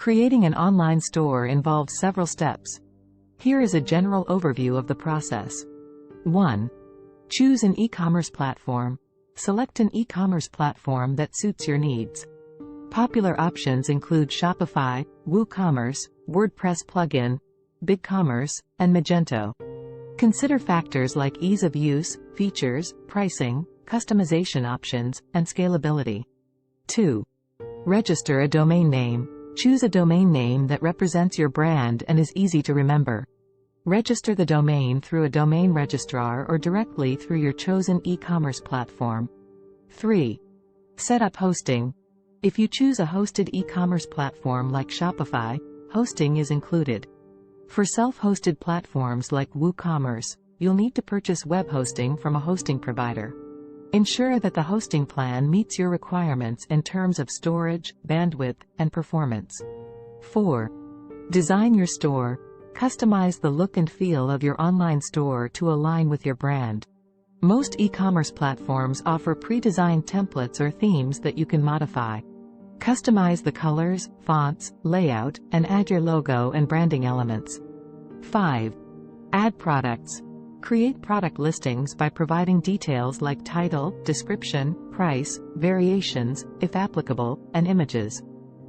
Creating an online store involves several steps. Here is a general overview of the process. 1. Choose an e-commerce platform. Select an e-commerce platform that suits your needs. Popular options include Shopify, WooCommerce, WordPress plugin, BigCommerce, and Magento. Consider factors like ease of use, features, pricing, customization options, and scalability. 2. Register a domain name. Choose a domain name that represents your brand and is easy to remember. Register the domain through a domain registrar or directly through your chosen e-commerce platform. 3. Set up hosting. If you choose a hosted e-commerce platform like Shopify, hosting is included. For self-hosted platforms like WooCommerce, you'll need to purchase web hosting from a hosting provider. Ensure that the hosting plan meets your requirements in terms of storage, bandwidth, and performance. 4. Design your store. Customize the look and feel of your online store to align with your brand. Most e-commerce platforms offer pre-designed templates or themes that you can modify. Customize the colors, fonts, layout, and add your logo and branding elements. 5. Add products. Create product listings by providing details like title, description, price, variations, if applicable, and images.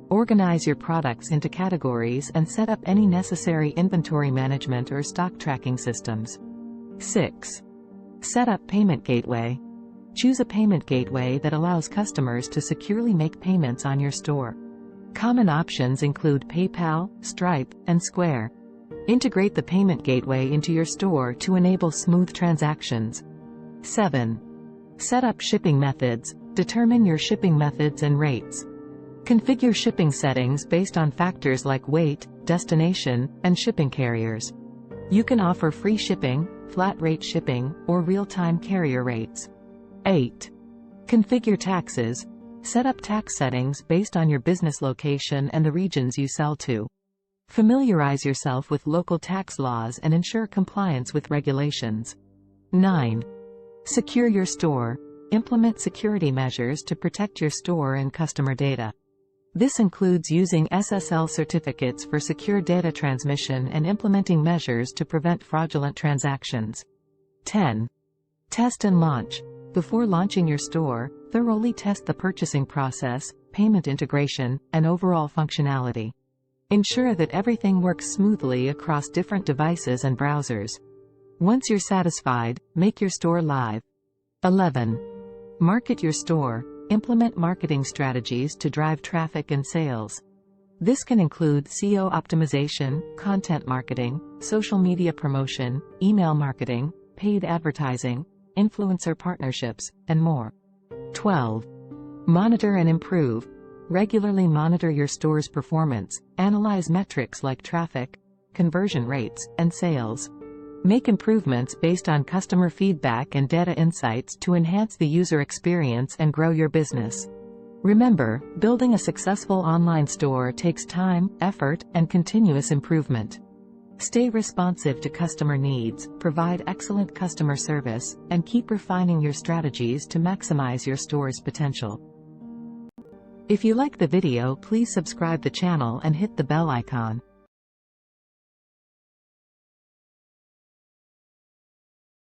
Organize your products into categories and set up any necessary inventory management or stock tracking systems. 6. Set up payment gateway. Choose a payment gateway that allows customers to securely make payments on your store. Common options include PayPal, Stripe, and Square. Integrate the payment gateway into your store to enable smooth transactions. 7. Set up shipping methods. Determine your shipping methods and rates. Configure shipping settings based on factors like weight, destination, and shipping carriers. You can offer free shipping, flat rate shipping, or real-time carrier rates. 8. Configure taxes. Set up tax settings based on your business location and the regions you sell to. Familiarize yourself with local tax laws and ensure compliance with regulations. 9. Secure your store. Implement security measures to protect your store and customer data. This includes using SSL certificates for secure data transmission and implementing measures to prevent fraudulent transactions. 10. Test and launch. Before launching your store, thoroughly test the purchasing process, payment integration, and overall functionality. Ensure that everything works smoothly across different devices and browsers. Once you're satisfied, make your store live. 11. Market your store. Implement marketing strategies to drive traffic and sales. This can include SEO optimization, content marketing, social media promotion, email marketing, paid advertising, influencer partnerships, and more. 12. Monitor and improve. Regularly monitor your store's performance, analyze metrics like traffic, conversion rates, and sales. Make improvements based on customer feedback and data insights to enhance the user experience and grow your business. Remember, building a successful online store takes time, effort, and continuous improvement. Stay responsive to customer needs, provide excellent customer service, and keep refining your strategies to maximize your store's potential. If you like the video, please subscribe the channel and hit the bell icon.